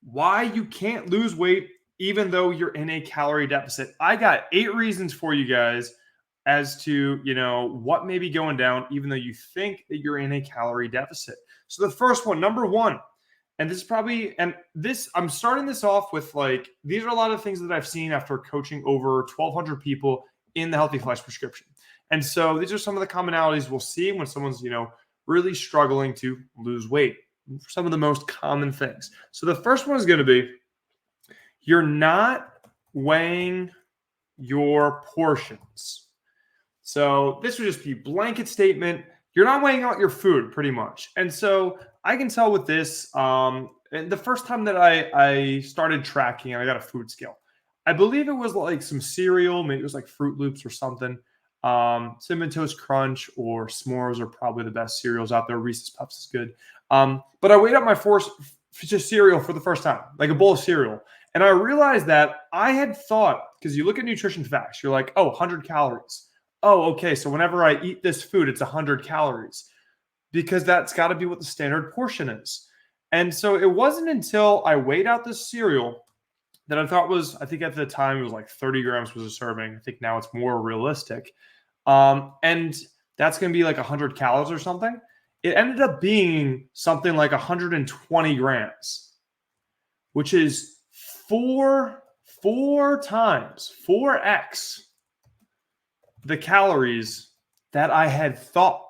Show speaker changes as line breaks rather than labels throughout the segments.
why you can't lose weight even though you're in a calorie deficit. I got 8 reasons for you guys as to, what may be going down even though you think that you're in a calorie deficit. So the first one, number 1, and I'm starting this off with these are a lot of things that I've seen after coaching over 1,200 people in the Healthy Flesh prescription. And so these are some of the commonalities we'll see when someone's, really struggling to lose weight. Some of the most common things. So the first one is going to be, you're not weighing your portions. So this would just be blanket statement. You're not weighing out your food pretty much. And so I can tell with this, the first time that I started tracking, I got a food scale. I believe it was like some cereal, maybe it was like Fruit Loops or something. Cinnamon Toast Crunch or S'mores are probably the best cereals out there. Reese's Puffs is good. But I weighed up my cereal for the first time, like a bowl of cereal. And I realized that I had thought, because you look at nutrition facts, you're like, 100 calories. Oh, okay. So whenever I eat this food, it's 100 calories because that's got to be what the standard portion is. And so it wasn't until I weighed out this cereal that I think at the time it was like 30 grams was a serving. I think now it's more realistic. And that's going to be like 100 calories or something. It ended up being something like 120 grams, which is 4x the calories that I had thought.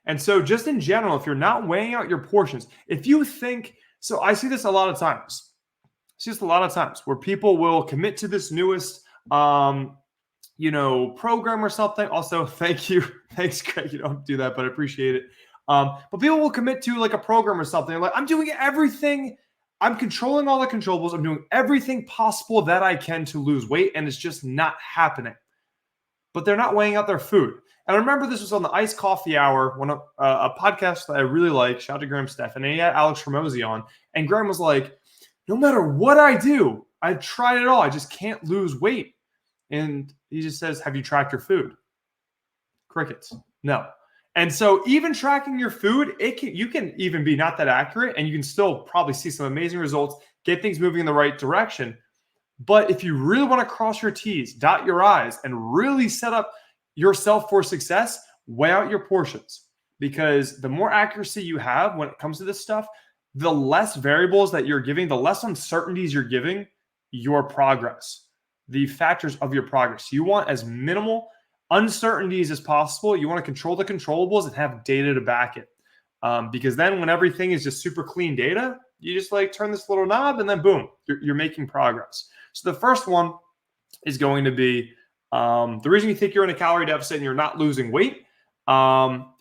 And so just in general, if you're not weighing out your portions, if you think, so I see this a lot of times. Where people will commit to this newest, program or something. Also, thank you. Thanks, Greg. You don't do that, but I appreciate it. But people will commit to like a program or something. Like, I'm doing everything. I'm controlling all the controllables. I'm doing everything possible that I can to lose weight, and it's just not happening. But they're not weighing out their food. And I remember this was on the Iced Coffee Hour, a podcast that I really like. Shout out to Graham Steph. And he had Alex Hormozi on. And Graham was like, no matter what I do, I've tried it all. I just can't lose weight. And he just says, have you tracked your food? Crickets. No. And so even tracking your food, you can even be not that accurate, and you can still probably see some amazing results, get things moving in the right direction. But if you really want to cross your T's, dot your I's, and really set up yourself for success, weigh out your portions. Because the more accuracy you have when it comes to this stuff, the less variables that you're giving, the less uncertainties you're giving your progress, the factors of your progress. You want as minimal uncertainties as possible. You want to control the controllables and have data to back it. Because then when everything is just super clean data, you just turn this little knob and then boom, you're making progress. So the first one is going to be the reason you think you're in a calorie deficit and you're not losing weight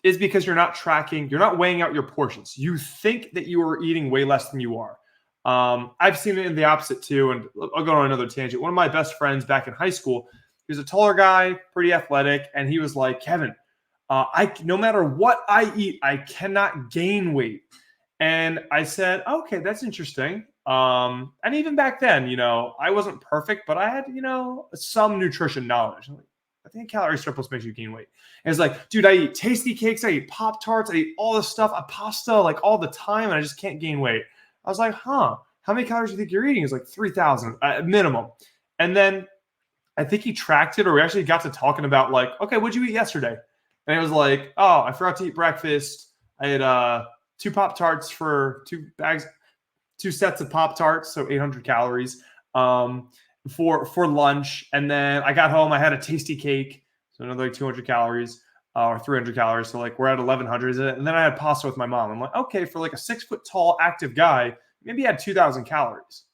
is because you're not tracking, you're not weighing out your portions. You think that you are eating way less than you are. I've seen it in the opposite too. And I'll go on another tangent. One of my best friends back in high school, he was a taller guy, pretty athletic. And he was like, Kevin, no matter what I eat, I cannot gain weight. And I said, okay, that's interesting. And even back then, I wasn't perfect, but I had, some nutrition knowledge. I think calorie surplus makes you gain weight. And it's like, dude, I eat tasty cakes, I eat Pop-Tarts, I eat all this stuff, pasta all the time, and I just can't gain weight. I was like, how many calories do you think you're eating? It's like 3,000 minimum. And then I think he tracked it, or we actually got to talking about okay, what'd you eat yesterday? And it was like, oh, I forgot to eat breakfast. I had 2 Pop-Tarts for 2 sets of Pop-Tarts, so 800 calories. For lunch, and then I got home, I had a tasty cake, so another 200 calories or 300 calories, so we're at 1100, and then I had pasta with my mom. I'm like, okay, for a 6 foot tall active guy, maybe he had 2,000 calories.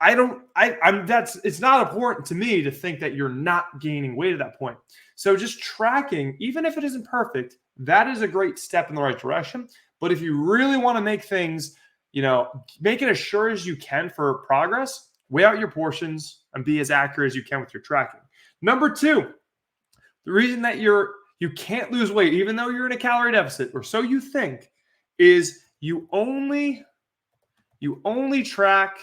It's not important to me to think that you're not gaining weight at that point. So just tracking, even if it isn't perfect, that is a great step in the right direction. But if you really want to make things, make it as sure as you can for progress, weigh out your portions and be as accurate as you can with your tracking. Number 2, the reason that you can't lose weight, even though you're in a calorie deficit, or so you think, is you only track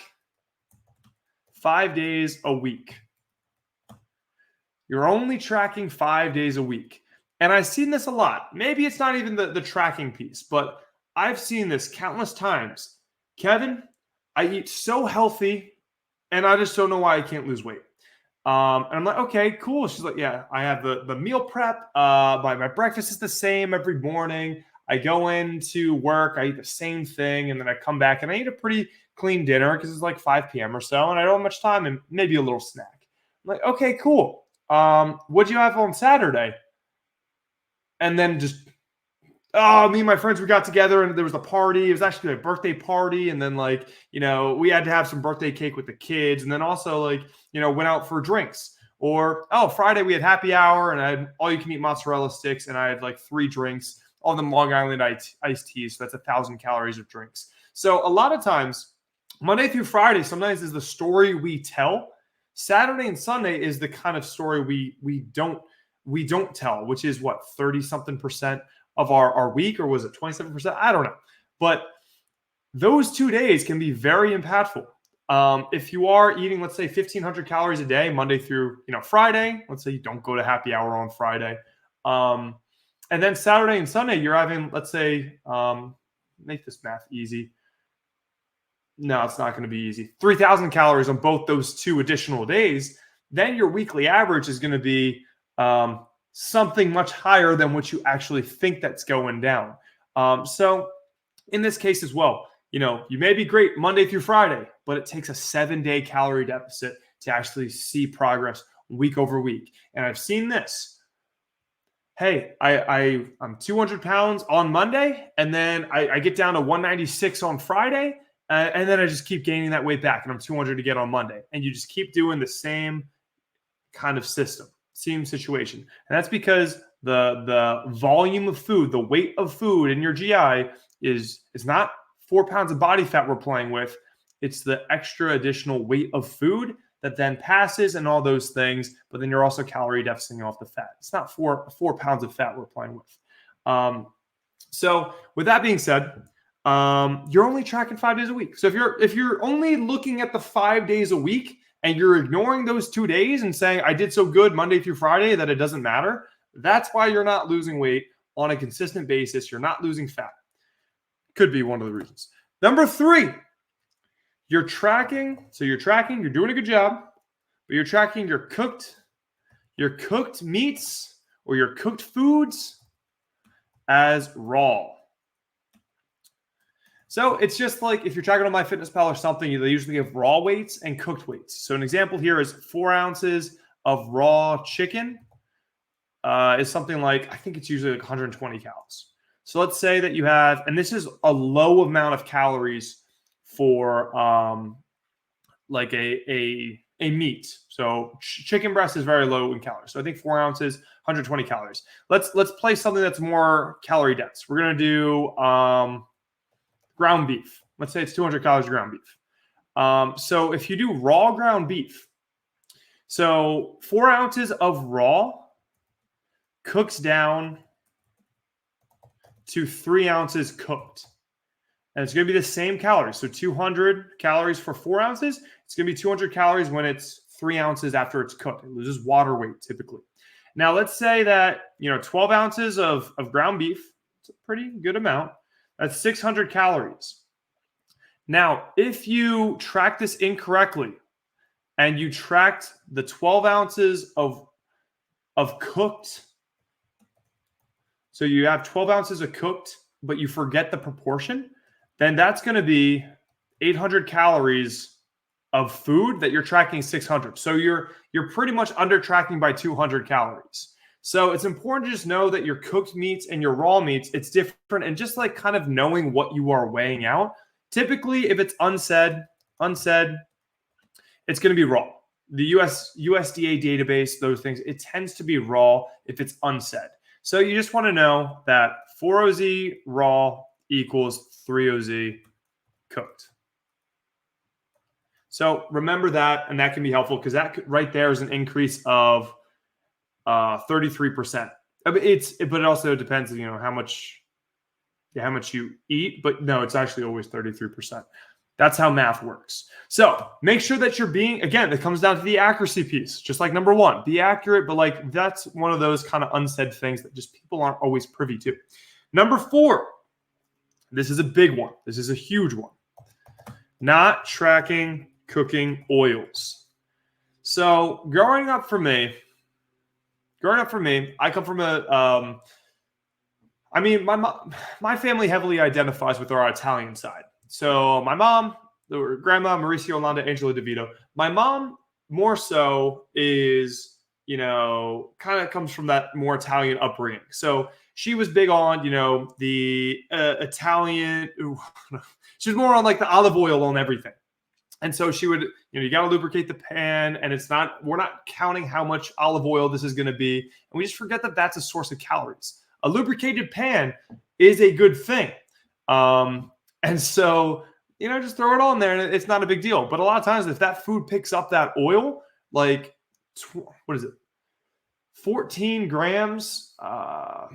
5 days a week. You're only tracking 5 days a week. And I've seen this a lot. Maybe it's not even the tracking piece, but I've seen this countless times. Kevin, I eat so healthy and I just don't know why I can't lose weight. And I'm like, okay, cool. She's like, yeah, I have the meal prep. My breakfast is the same every morning. I go into work, I eat the same thing, and then I come back and I eat a pretty clean dinner because it's like 5 p.m. or so, and I don't have much time and maybe a little snack. I'm like, okay, cool. What'd you have on Saturday? And then just, me and my friends, we got together and there was a party. It was actually a birthday party. And then like, we had to have some birthday cake with the kids. And then also like, went out for drinks. Or, Friday we had happy hour and I had all you can eat mozzarella sticks and I had like 3 drinks, all them Long Island iced teas. So that's 1,000 calories of drinks. So a lot of times, Monday through Friday, sometimes is the story we tell. Saturday and Sunday is the kind of story we don't tell, which is what, 30-something% of our week, or was it 27%? I don't know. But those 2 days can be very impactful. If you are eating, let's say 1,500 calories a day, Monday through Friday, let's say you don't go to happy hour on Friday. And then Saturday and Sunday, you're having, let's say, make this math easy. No, it's not going to be easy. 3,000 calories on both those 2 additional days. Then your weekly average is going to be something much higher than what you actually think that's going down. So in this case as well, you may be great Monday through Friday, but it takes a 7-day calorie deficit to actually see progress week over week. And I've seen this. Hey, I'm 200 pounds on Monday, and then I get down to 196 on Friday, and then I just keep gaining that weight back, and I'm 200 again on Monday. And you just keep doing the same kind of system, same situation. And that's because the volume of food, the weight of food in your GI is not 4 pounds of body fat we're playing with. It's the extra additional weight of food that then passes and all those things, but then you're also calorie deficiting off the fat. It's not four pounds of fat we're playing with. So with that being said, you're only tracking 5 days a week. So if you're only looking at the 5 days a week and you're ignoring those 2 days and saying, I did so good Monday through Friday that it doesn't matter, that's why you're not losing weight on a consistent basis. You're not losing fat. Could be one of the reasons. Number 3, you're tracking. So you're doing a good job, but you're tracking your cooked meats or your cooked foods as raw. So it's just like if you're tracking on MyFitnessPal or something, they usually give raw weights and cooked weights. So an example here is 4 ounces of raw chicken is something like, I think it's usually like 120 calories. So let's say that you have, and this is a low amount of calories for like a meat. So chicken breast is very low in calories. So I think 4 ounces, 120 calories. Let's play something that's more calorie dense. We're gonna do ground beef. Let's say it's 200 calories of ground beef. So if you do raw ground beef, so 4 ounces of raw cooks down to 3 ounces cooked. And it's going to be the same calories. So 200 calories for 4 ounces. It's going to be 200 calories when it's 3 ounces after it's cooked. It loses water weight typically. Now, let's say that, 12 ounces of ground beef, it's a pretty good amount. That's 600 calories. Now, if you track this incorrectly and you tracked the 12 ounces of cooked, so you have 12 ounces of cooked, but you forget the proportion, then that's going to be 800 calories of food that you're tracking 600. So you're pretty much under tracking by 200 calories. So it's important to just know that your cooked meats and your raw meats, it's different. And just like kind of knowing what you are weighing out. Typically, if it's unsaid, it's going to be raw. The USDA database, those things, it tends to be raw if it's unsaid. So you just want to know that 4OZ raw equals 3OZ cooked. So remember that, and that can be helpful because that right there is an increase of 33%. But it also depends, how much you eat. But no, it's actually always 33%. That's how math works. So make sure that you're again, it comes down to the accuracy piece, just like number 1, be accurate. But that's one of those kind of unsaid things that just people aren't always privy to. Number 4, this is a big one. This is a huge one. Not tracking cooking oils. So growing up for me, I come from a, I mean, my family heavily identifies with our Italian side. So my mom, grandma, Mauricio, Yolanda, Angela DeVito. My mom more so is, kind of comes from that more Italian upbringing. So she was big on, the Italian. She was more on like the olive oil on everything. And so she would, you got to lubricate the pan, and we're not counting how much olive oil this is going to be. And we just forget that that's a source of calories. A lubricated pan is a good thing. And so, just throw it on there and it's not a big deal. But a lot of times if that food picks up that oil, like, what is it? 14 grams.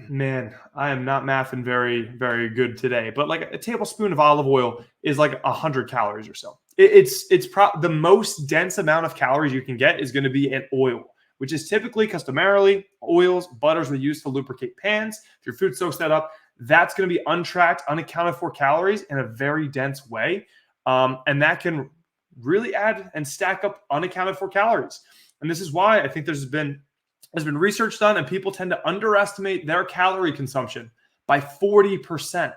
Man, I am not mathing very, very good today. But like a tablespoon of olive oil is like 100 calories or so. It's the most dense amount of calories you can get is going to be an oil, which is typically customarily oils, butters we use to lubricate pans. If your food soaks that up, that's going to be untracked, unaccounted for calories in a very dense way. And that can really add and stack up unaccounted for calories. And this is why I think there's been research done, and people tend to underestimate their calorie consumption by 40%.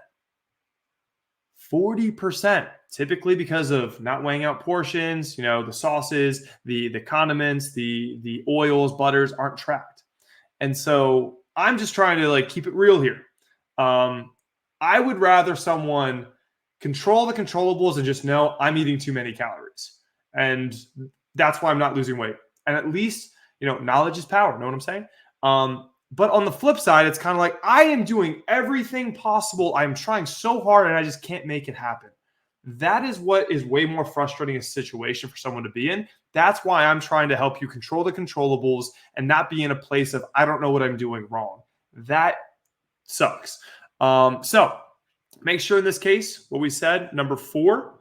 40%, typically because of not weighing out portions, the sauces, the condiments, the oils, butters aren't tracked. And so I'm just trying to keep it real here. I would rather someone control the controllables and just know I'm eating too many calories. And that's why I'm not losing weight. And at least, knowledge is power. Know what I'm saying? But on the flip side, it's kind of like I am doing everything possible. I'm trying so hard and I just can't make it happen. That is what is way more frustrating a situation for someone to be in. That's why I'm trying to help you control the controllables and not be in a place of I don't know what I'm doing wrong. That sucks. So make sure in this case, what we said, number 4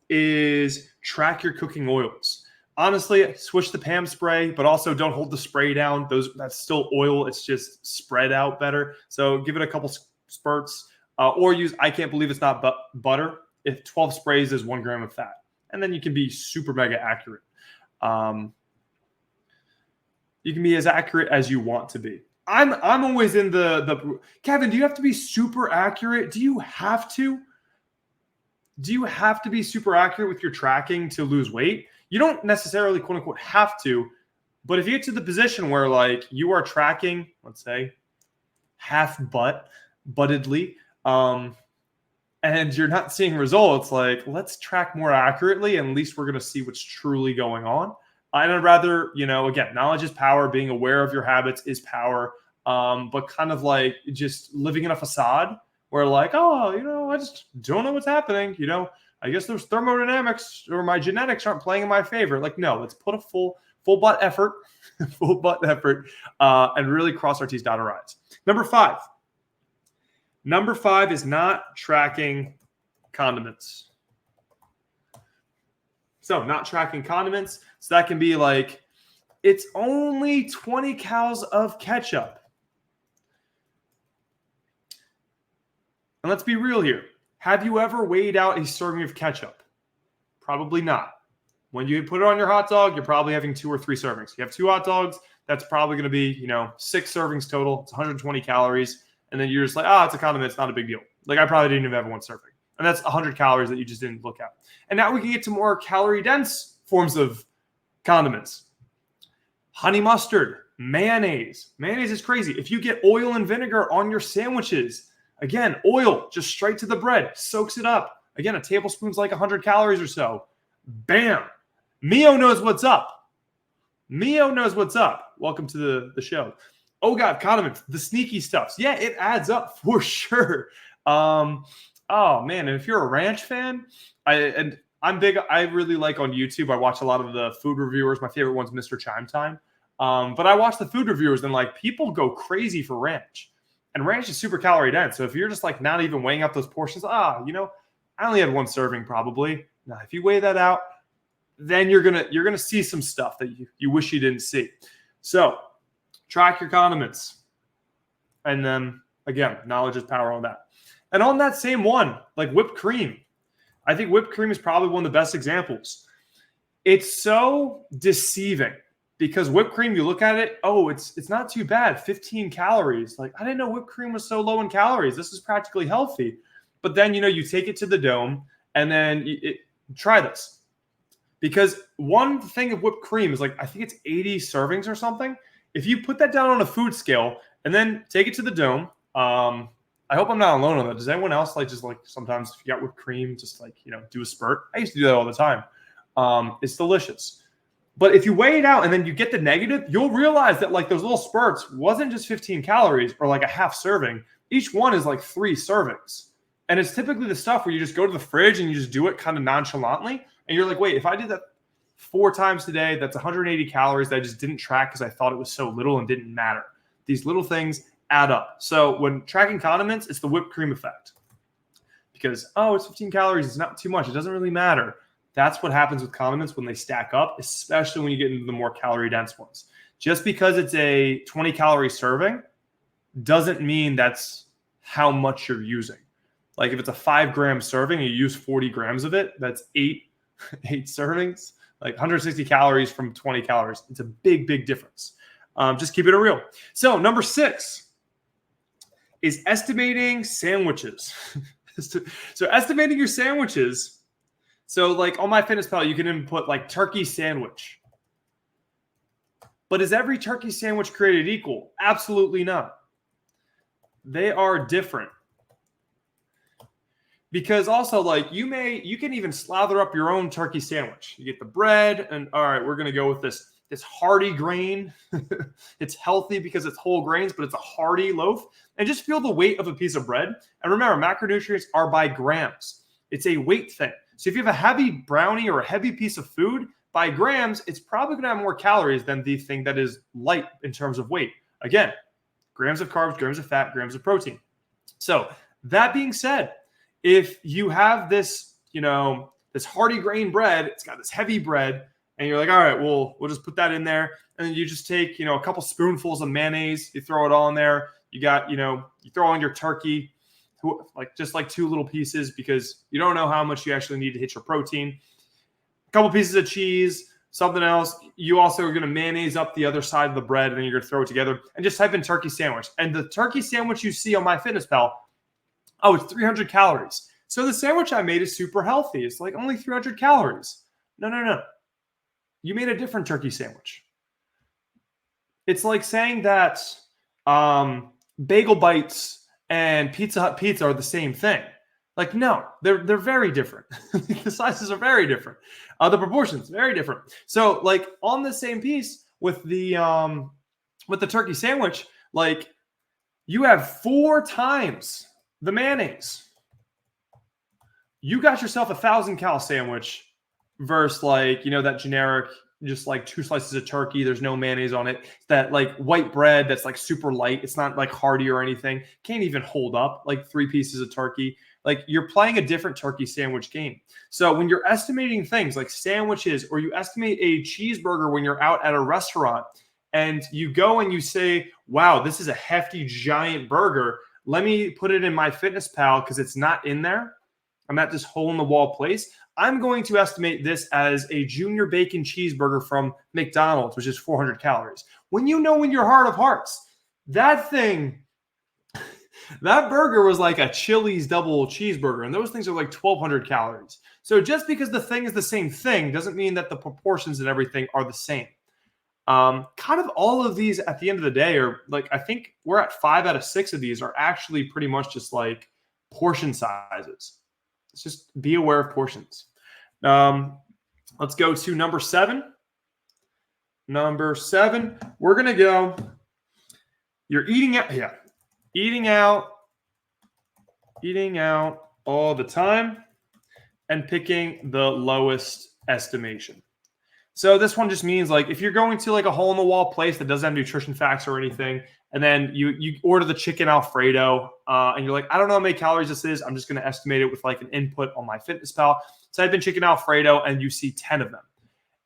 is track your cooking oils. Honestly, switch the PAM spray, but also don't hold the spray down. That's still oil. It's just spread out better. So give it a couple spurts, or use, I can't believe it's not butter. If 12 sprays is 1 gram of fat, and then you can be super mega accurate. You can be as accurate as you want to be. I'm always in the Kevin, do you have to be super accurate? Do you have to? Do you have to be super accurate with your tracking to lose weight? You don't necessarily, quote unquote, have to, but if you get to the position where you are tracking, let's say, buttedly, and you're not seeing results, let's track more accurately, and at least we're going to see what's truly going on. And I'd rather, again, knowledge is power. Being aware of your habits is power. But kind of just living in a facade where I just don't know what's happening. I guess there's thermodynamics or my genetics aren't playing in my favor. No, let's put a full butt effort, and really cross our T's, dot our I's. Number 5. Number 5 is not tracking condiments. So not tracking condiments. So that can be it's only 20 calories of ketchup. And let's be real here. Have you ever weighed out a serving of ketchup? Probably not. When you put it on your hot dog, you're probably having 2 or 3 servings. You have 2 hot dogs, that's probably going to be, 6 servings total. It's 120 calories. And then you're just it's a condiment. It's not a big deal. I probably didn't even have 1 serving. And that's 100 calories that you just didn't look at. And now we can get to more calorie-dense forms of condiments. Honey mustard, mayonnaise. Mayonnaise is crazy. If you get oil and vinegar on your sandwiches, again, oil just straight to the bread, soaks it up. Again, a tablespoon's 100 calories or so. Bam. Mio knows what's up. Welcome to the show. Oh, God, condiments, the sneaky stuffs. Yeah, it adds up for sure. Oh, man, and if you're a ranch fan, I'm big. I really like on YouTube. I watch a lot of the food reviewers. My favorite one's Mr. Chime Time. But I watch the food reviewers, and people go crazy for ranch. And ranch is super calorie dense. So if you're just not even weighing out those portions, I only had 1 serving probably. Now, if you weigh that out, then you're gonna see some stuff that you wish you didn't see. So track your condiments. And then again, knowledge is power on that. And on that same one, whipped cream. I think whipped cream is probably one of the best examples. It's so deceiving because whipped cream, you look at it, oh, it's not too bad, 15 calories. Like, I didn't know whipped cream was so low in calories. This is practically healthy. But then, you take it to the dome and then try this. Because one thing of whipped cream is like, I think it's 80 servings or something. If you put that down on a food scale and then take it to the dome, I hope I'm not alone on that. Does anyone else just sometimes if you got whipped cream, just do a spurt? I used to do that all the time. It's delicious. But if you weigh it out and then you get the negative, you'll realize that those little spurts wasn't just 15 calories or a half serving. Each one is 3 servings. And it's typically the stuff where you just go to the fridge and you just do it kind of nonchalantly. And you're like, wait, if I did that 4 times today, that's 180 calories that I just didn't track because I thought it was so little and didn't matter. These little things add up. So when tracking condiments, it's the whipped cream effect. Because, it's 15 calories. It's not too much. It doesn't really matter. That's what happens with condiments when they stack up, especially when you get into the more calorie-dense ones. Just because it's a 20-calorie serving doesn't mean that's how much you're using. Like if it's a 5-gram serving, you use 40 grams of it, that's 8 servings, 160 calories from 20 calories. It's a big, big difference. Just keep it real. So number 6 is estimating sandwiches. So estimating your sandwiches. So on MyFitnessPal, you can input turkey sandwich. But is every turkey sandwich created equal? Absolutely not. They are different. Because also you can even slather up your own turkey sandwich. You get the bread and all right, we're going to go with this hearty grain. It's healthy because it's whole grains, but it's a hearty loaf. And just feel the weight of a piece of bread. And remember, macronutrients are by grams. It's a weight thing. So if you have a heavy brownie or a heavy piece of food, by grams, it's probably going to have more calories than the thing that is light in terms of weight. Again, grams of carbs, grams of fat, grams of protein. So that being said, if you have this, this hearty grain bread, it's got this heavy bread, and you're like, all right, we'll just put that in there. And then you just take, a couple spoonfuls of mayonnaise, you throw it all in there. You got, you throw on your turkey, just 2 little pieces because you don't know how much you actually need to hit your protein. A couple pieces of cheese, something else. You also are going to mayonnaise up the other side of the bread, and then you're going to throw it together and just type in turkey sandwich. And the turkey sandwich you see on MyFitnessPal, it's 300 calories. So the sandwich I made is super healthy. It's only 300 calories. No. You made a different turkey sandwich. It's like saying that Bagel Bites and Pizza Hut pizza are the same thing. No, they're very different. The sizes are very different. The proportions very different. So on the same piece with the turkey sandwich, you have 4 times the mayonnaise. You got yourself a 1,000-cal sandwich versus that generic, just 2 slices of turkey. There's no mayonnaise on it. That white bread that's super light. It's not hearty or anything. Can't even hold up 3 pieces of turkey. You're playing a different turkey sandwich game. So when you're estimating things like sandwiches, or you estimate a cheeseburger when you're out at a restaurant and you go and you say, wow, this is a hefty giant burger. Let me put it in MyFitnessPal because it's not in there. I'm at this hole-in-the-wall place. I'm going to estimate this as a junior bacon cheeseburger from McDonald's, which is 400 calories. When in your heart of hearts, that burger was like a Chili's double cheeseburger, and those things are 1,200 calories. So just because the thing is the same thing doesn't mean that the proportions and everything are the same. Kind of all of these at the end of the day are I think we're at 5 out of 6 of these are actually pretty much just portion sizes. Let's just be aware of portions. Let's go to number 7. Number 7, we're going to go, you're eating out. Yeah. Eating out all the time and picking the lowest estimation. So this one just means if you're going to a hole-in-the-wall place that doesn't have nutrition facts or anything, and then you order the chicken Alfredo, and you're I don't know how many calories this is. I'm just going to estimate it with an input on MyFitnessPal. Type in chicken Alfredo, and you see 10 of them.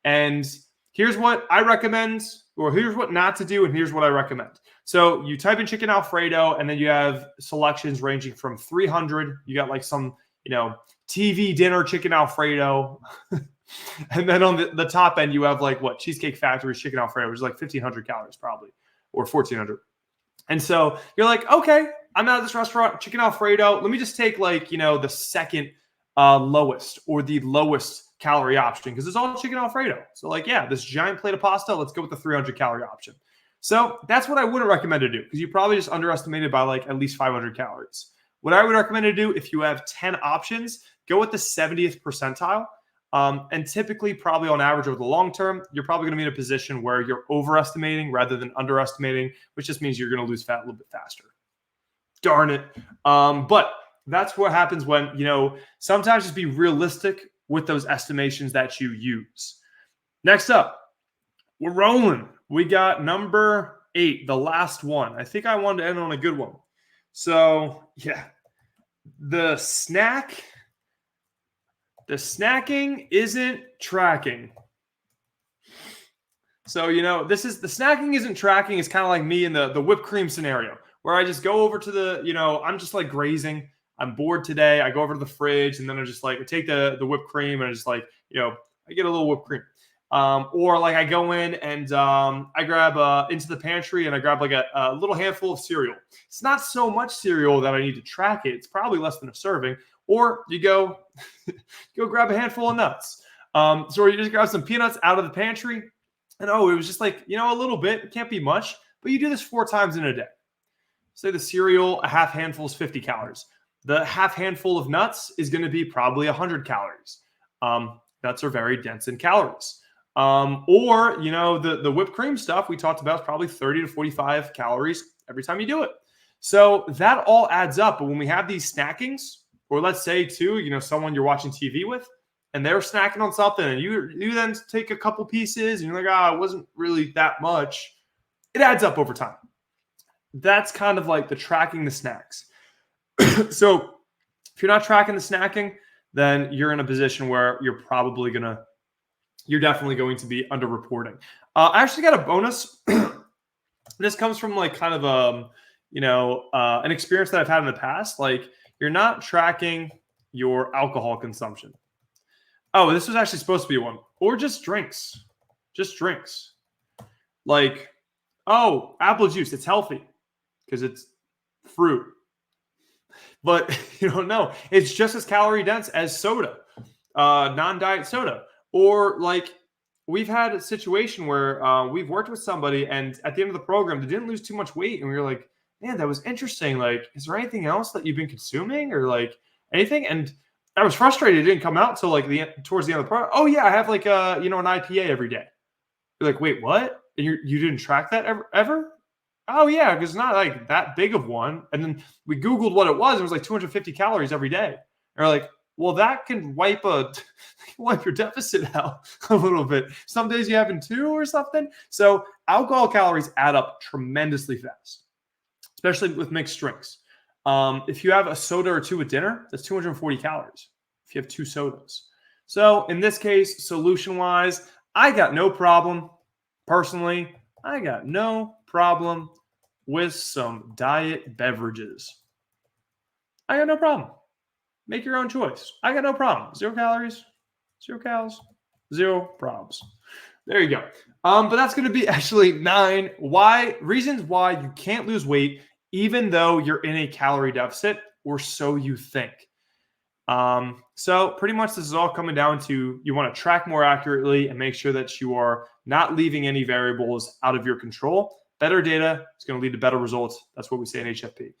And here's what I recommend, or here's what not to do, and here's what I recommend. So you type in chicken Alfredo, and then you have selections ranging from 300. You got some TV dinner chicken Alfredo. And then on the top end, you have like what? Cheesecake Factory's chicken Alfredo, which is like 1,500 calories probably, or 1,400. And so you're like, okay, I'm at this restaurant, chicken Alfredo. Let me just take like, the second lowest or the lowest calorie option because it's all chicken Alfredo. So like, yeah, this giant plate of pasta, let's go with the 300 calorie option. So that's what I wouldn't recommend to do because you probably just underestimated by like at least 500 calories. What I would recommend to do if you have 10 options, go with the 70th percentile. And typically, probably on average over the long term, you're probably going to be in a position where you're overestimating rather than underestimating, which just means you're going to lose fat a little bit faster. Darn it. But that's what happens when, sometimes just be realistic with those estimations that you use. Next up, we're rolling. We got number 8, the last one. I think I wanted to end on a good one. So, yeah, the snacking isn't tracking. So, this is the snacking isn't tracking is kind of like me in the whipped cream scenario where I just go over to the, I'm just like grazing. I'm bored today. I go over to the fridge and then I just like I take the whipped cream and I just like, I get a little whipped cream. Or like I go in and I grab into the pantry and I grab like a little handful of cereal. It's not so much cereal that I need to track it. It's probably less than a serving. Or you go grab a handful of nuts. So you just grab some peanuts out of the pantry. And it was just like, a little bit. It can't be much. But you do this 4 times in a day. Say the cereal, a half handful is 50 calories. The half handful of nuts is going to be probably 100 calories. Nuts are very dense in calories. Or, the whipped cream stuff we talked about is probably 30 to 45 calories every time you do it. So that all adds up. But when we have these snackings, or let's say too, someone you're watching TV with and they're snacking on something and you then take a couple pieces and you're like, it wasn't really that much. It adds up over time. That's kind of like the tracking the snacks. So if you're not tracking the snacking, then you're in a position where you're definitely going to be underreporting. I actually got a bonus. This comes from like kind of an experience that I've had in the past. Like you're not tracking your alcohol consumption. Oh, this was actually supposed to be one. Or just drinks. Just drinks. Like, apple juice, it's healthy because it's fruit. But no, it's just as calorie dense as soda, non-diet soda. Or like we've had a situation where we've worked with somebody and at the end of the program, they didn't lose too much weight. And we were like, man, that was interesting. Like, is there anything else that you've been consuming or like anything? And I was frustrated. It didn't come out till like towards the end of the program. Oh yeah, I have like an IPA every day. You're like, wait, what? And you didn't track that ever? Oh yeah, because it's not like that big of one. And then we Googled what it was. It was like 250 calories every day. And we're like, well, that can wipe your deficit out a little bit. Some days you having 2 or something. So alcohol calories add up tremendously fast, especially with mixed drinks. If you have a soda or 2 at dinner, that's 240 calories if you have 2 sodas. So in this case, solution-wise, I got no problem. Personally, I got no problem with some diet beverages. I got no problem. Make your own choice. I got no problem. 0 calories, 0 calories, 0 problems. There you go. But that's going to be actually 9 reasons why you can't lose weight even though you're in a calorie deficit, or so you think. So pretty much this is all coming down to you want to track more accurately and make sure that you are not leaving any variables out of your control. Better data is going to lead to better results. That's what we say in HFP.